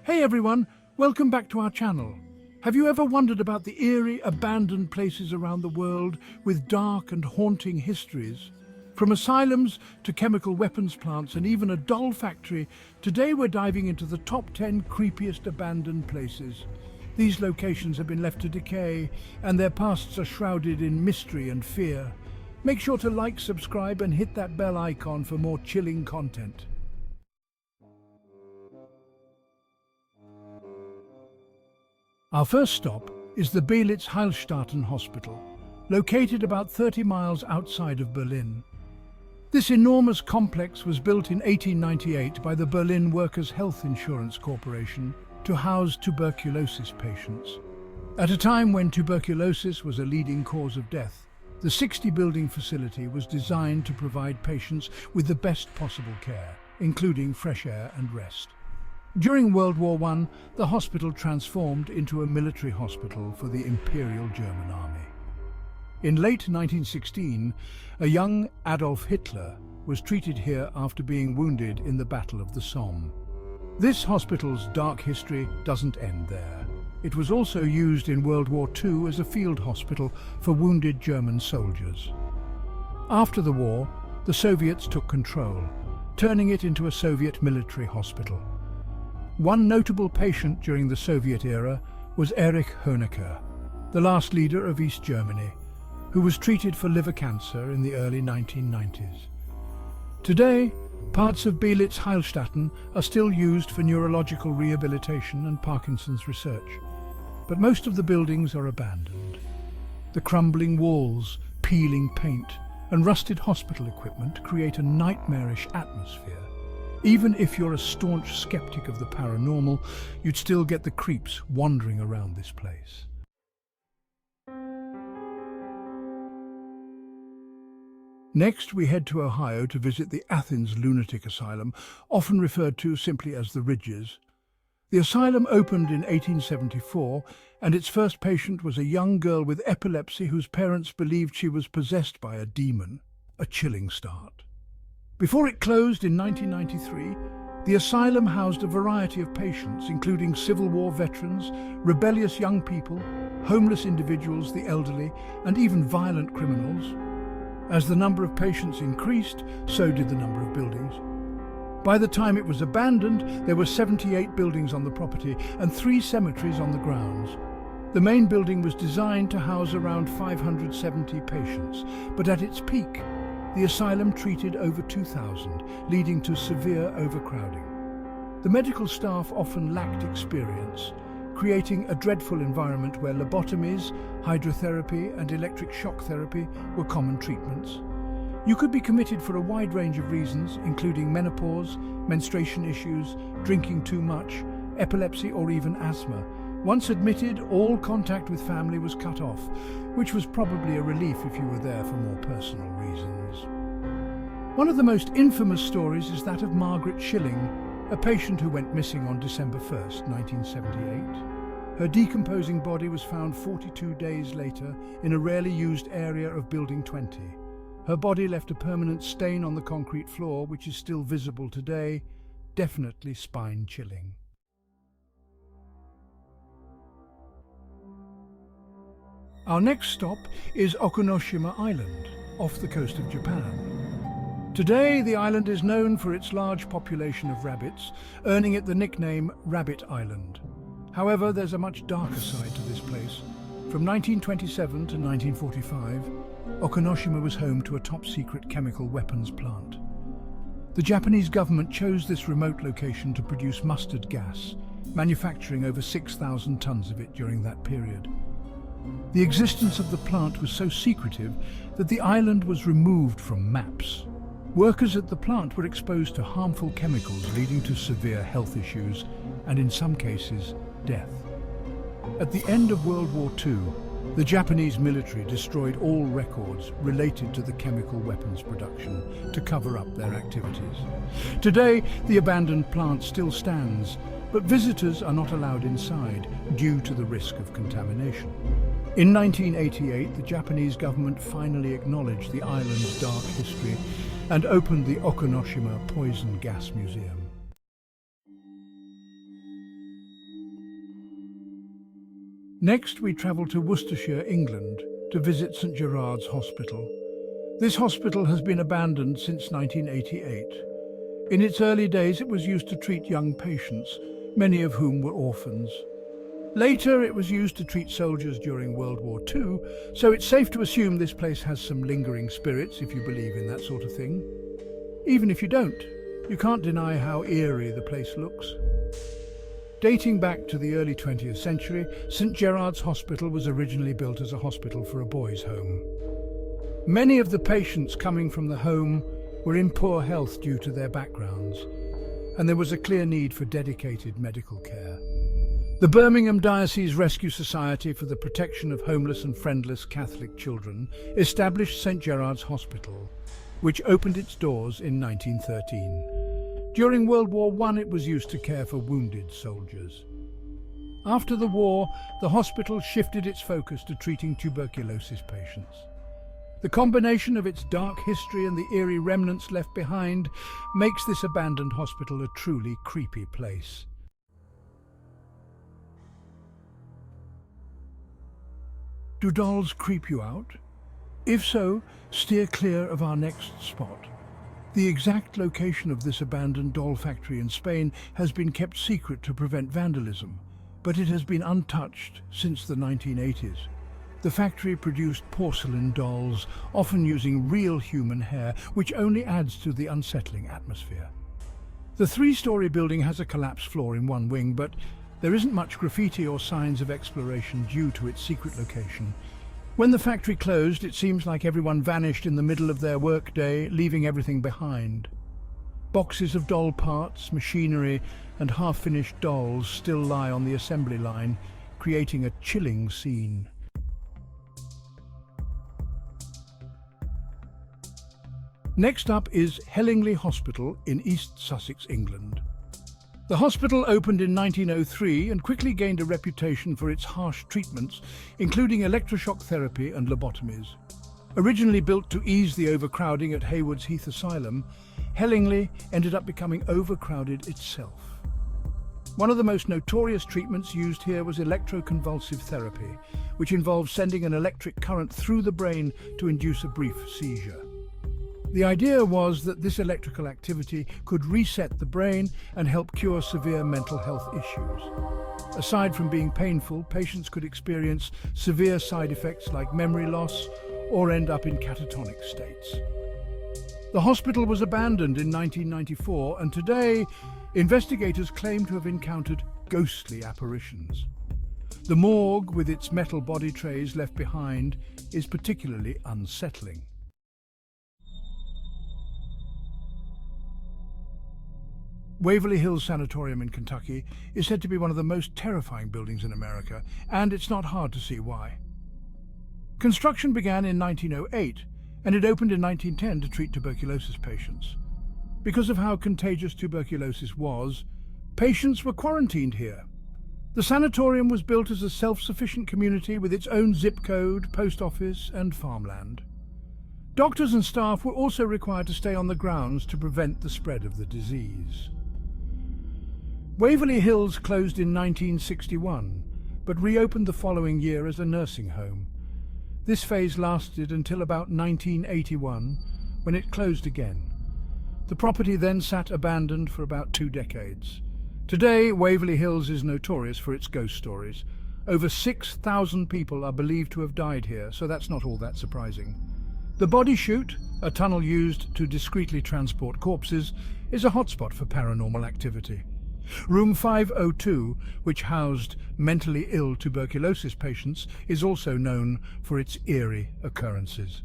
Hey everyone, welcome back to our channel. Have you ever wondered about the eerie, abandoned places around the world with dark and haunting histories? From asylums to chemical weapons plants and even a doll factory, today we're diving into the top 10 creepiest abandoned places. These locations have been left to decay, and their pasts are shrouded in mystery and fear. Make sure to like, subscribe, and hit that bell icon for more chilling content. Our first stop is the Beelitz-Heilstätten Hospital, located about 30 miles outside of Berlin. This enormous complex was built in 1898 by the Berlin Workers' Health Insurance Corporation to house tuberculosis patients. At a time when tuberculosis was a leading cause of death, the 60-building facility was designed to provide patients with the best possible care, including fresh air and rest. During World War I, the hospital transformed into a military hospital for the Imperial German Army. In late 1916, a young Adolf Hitler was treated here after being wounded in the Battle of the Somme. This hospital's dark history doesn't end there. It was also used in World War II as a field hospital for wounded German soldiers. After the war, the Soviets took control, turning it into a Soviet military hospital. One notable patient during the Soviet era was Erich Honecker, the last leader of East Germany, who was treated for liver cancer in the early 1990s. Today, parts of Beelitz-Heilstätten are still used for neurological rehabilitation and Parkinson's research, but most of the buildings are abandoned. The crumbling walls, peeling paint, and rusted hospital equipment create a nightmarish atmosphere. Even if you're a staunch skeptic of the paranormal, you'd still get the creeps wandering around this place. Next, we head to Ohio to visit the Athens Lunatic Asylum, often referred to simply as the Ridges. The asylum opened in 1874, and its first patient was a young girl with epilepsy whose parents believed she was possessed by a demon. A chilling start. Before it closed in 1993, the asylum housed a variety of patients, including Civil War veterans, rebellious young people, homeless individuals, the elderly, and even violent criminals. As the number of patients increased, so did the number of buildings. By the time it was abandoned, there were 78 buildings on the property and 3 cemeteries on the grounds. The main building was designed to house around 570 patients, but at its peak, the asylum treated over 2,000, leading to severe overcrowding. The medical staff often lacked experience, creating a dreadful environment where lobotomies, hydrotherapy, and electric shock therapy were common treatments. You could be committed for a wide range of reasons, including menopause, menstruation issues, drinking too much, epilepsy, or even asthma. Once admitted, all contact with family was cut off, which was probably a relief if you were there for more personal reasons. One of the most infamous stories is that of Margaret Schilling, a patient who went missing on December 1st, 1978. Her decomposing body was found 42 days later in a rarely used area of Building 20. Her body left a permanent stain on the concrete floor, which is still visible today, definitely spine-chilling. Our next stop is Konoshima Island, off the coast of Japan. Today, the island is known for its large population of rabbits, earning it the nickname Rabbit Island. However, there's a much darker side to this place. From 1927 to 1945, Konoshima was home to a top-secret chemical weapons plant. The Japanese government chose this remote location to produce mustard gas, manufacturing over 6,000 tons of it during that period. The existence of the plant was so secretive that the island was removed from maps. Workers at the plant were exposed to harmful chemicals leading to severe health issues and, in some cases, death. At the end of World War II, the Japanese military destroyed all records related to the chemical weapons production to cover up their activities. Today, the abandoned plant still stands, but visitors are not allowed inside due to the risk of contamination. In 1988, the Japanese government finally acknowledged the island's dark history and opened the Konoshima Poison Gas Museum. Next, we travel to Worcestershire, England, to visit St Gerard's Hospital. This hospital has been abandoned since 1988. In its early days, it was used to treat young patients, many of whom were orphans. Later, it was used to treat soldiers during World War II, so it's safe to assume this place has some lingering spirits if you believe in that sort of thing. Even if you don't, you can't deny how eerie the place looks. Dating back to the early 20th century, St Gerard's Hospital was originally built as a hospital for a boys' home. Many of the patients coming from the home were in poor health due to their backgrounds, and there was a clear need for dedicated medical care. The Birmingham Diocese Rescue Society for the Protection of Homeless and Friendless Catholic Children established St Gerard's Hospital, which opened its doors in 1913. During World War I, it was used to care for wounded soldiers. After the war, the hospital shifted its focus to treating tuberculosis patients. The combination of its dark history and the eerie remnants left behind makes this abandoned hospital a truly creepy place. Do dolls creep you out? If so, steer clear of our next spot. The exact location of this abandoned doll factory in Spain has been kept secret to prevent vandalism, but it has been untouched since the 1980s. The factory produced porcelain dolls, often using real human hair, which only adds to the unsettling atmosphere. The three-story building has a collapsed floor in one wing, but there isn't much graffiti or signs of exploration due to its secret location. When the factory closed, it seems like everyone vanished in the middle of their workday, leaving everything behind. Boxes of doll parts, machinery, and half-finished dolls still lie on the assembly line, creating a chilling scene. Next up is Hellingly Hospital in East Sussex, England. The hospital opened in 1903 and quickly gained a reputation for its harsh treatments, including electroshock therapy and lobotomies. Originally built to ease the overcrowding at Haywards Heath Asylum, Hellingly ended up becoming overcrowded itself. One of the most notorious treatments used here was electroconvulsive therapy, which involves sending an electric current through the brain to induce a brief seizure. The idea was that this electrical activity could reset the brain and help cure severe mental health issues. Aside from being painful, patients could experience severe side effects like memory loss or end up in catatonic states. The hospital was abandoned in 1994, and today investigators claim to have encountered ghostly apparitions. The morgue, with its metal body trays left behind, is particularly unsettling. Waverly Hills Sanatorium in Kentucky is said to be one of the most terrifying buildings in America, and it's not hard to see why. Construction began in 1908, and it opened in 1910 to treat tuberculosis patients. Because of how contagious tuberculosis was, patients were quarantined here. The sanatorium was built as a self-sufficient community with its own zip code, post office, and farmland. Doctors and staff were also required to stay on the grounds to prevent the spread of the disease. Waverly Hills closed in 1961, but reopened the following year as a nursing home. This phase lasted until about 1981, when it closed again. The property then sat abandoned for about 2 decades. Today, Waverly Hills is notorious for its ghost stories. Over 6,000 people are believed to have died here, so that's not all that surprising. The Body Chute, a tunnel used to discreetly transport corpses, is a hotspot for paranormal activity. Room 502, which housed mentally ill tuberculosis patients, is also known for its eerie occurrences.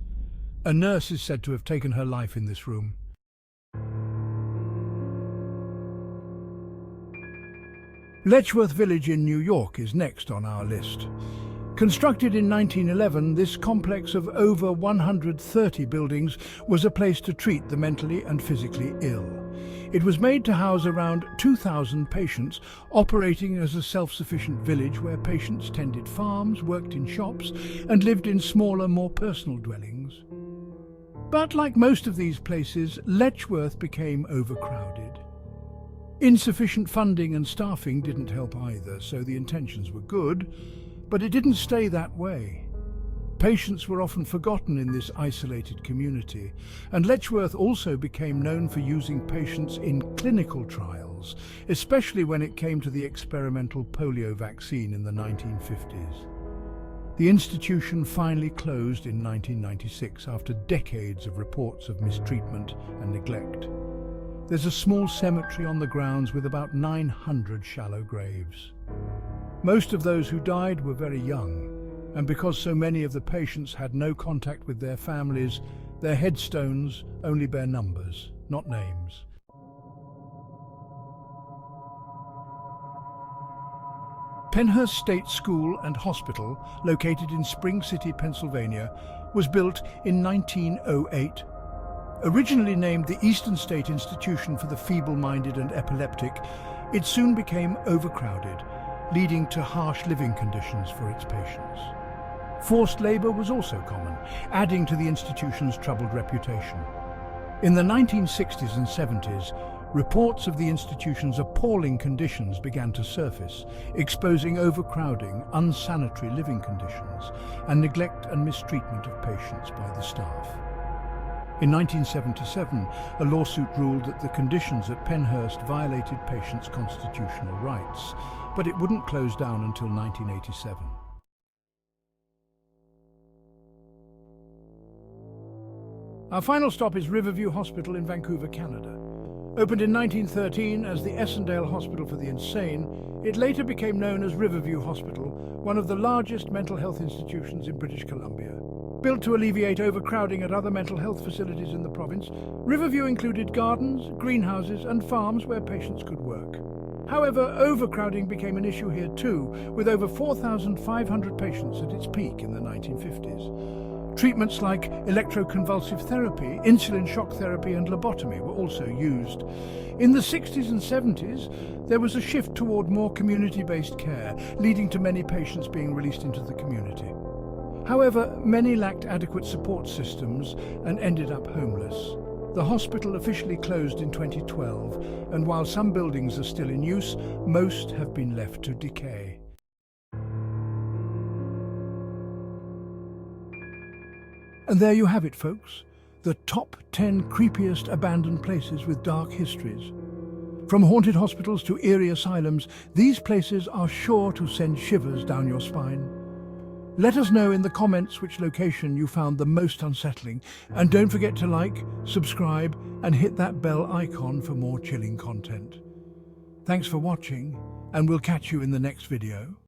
A nurse is said to have taken her life in this room. Letchworth Village in New York is next on our list. Constructed in 1911, this complex of over 130 buildings was a place to treat the mentally and physically ill. It was made to house around 2,000 patients, operating as a self-sufficient village where patients tended farms, worked in shops, and lived in smaller, more personal dwellings. But like most of these places, Letchworth became overcrowded. Insufficient funding and staffing didn't help either, so the intentions were good, But it didn't stay that way. Patients were often forgotten in this isolated community, and Letchworth also became known for using patients in clinical trials, especially when it came to the experimental polio vaccine in the 1950s. The institution finally closed in 1996 after decades of reports of mistreatment and neglect. There's a small cemetery on the grounds with about 900 shallow graves. Most of those who died were very young, and because so many of the patients had no contact with their families, their headstones only bear numbers, not names. Penhurst State School and Hospital, located in Spring City, Pennsylvania, was built in 1908. Originally named the Eastern State Institution for the Feeble-Minded and Epileptic, it soon became overcrowded, leading to harsh living conditions for its patients. Forced labor was also common, adding to the institution's troubled reputation. In the 1960s and 70s, reports of the institution's appalling conditions began to surface, exposing overcrowding, unsanitary living conditions, and neglect and mistreatment of patients by the staff. In 1977, a lawsuit ruled that the conditions at Penhurst violated patients' constitutional rights, but it wouldn't close down until 1987. Our final stop is Riverview Hospital in Vancouver, Canada. Opened in 1913 as the Essendale Hospital for the Insane, it later became known as Riverview Hospital, one of the largest mental health institutions in British Columbia. Built to alleviate overcrowding at other mental health facilities in the province, Riverview included gardens, greenhouses and farms where patients could work. However, overcrowding became an issue here too, with over 4,500 patients at its peak in the 1950s. Treatments like electroconvulsive therapy, insulin shock therapy and lobotomy were also used. In the 60s and 70s, there was a shift toward more community-based care, leading to many patients being released into the community. However, many lacked adequate support systems and ended up homeless. The hospital officially closed in 2012, and while some buildings are still in use, most have been left to decay. And there you have it, folks. The top 10 creepiest abandoned places with dark histories. From haunted hospitals to eerie asylums, these places are sure to send shivers down your spine. Let us know in the comments which location you found the most unsettling, and don't forget to like, subscribe, and hit that bell icon for more chilling content. Thanks for watching, and we'll catch you in the next video.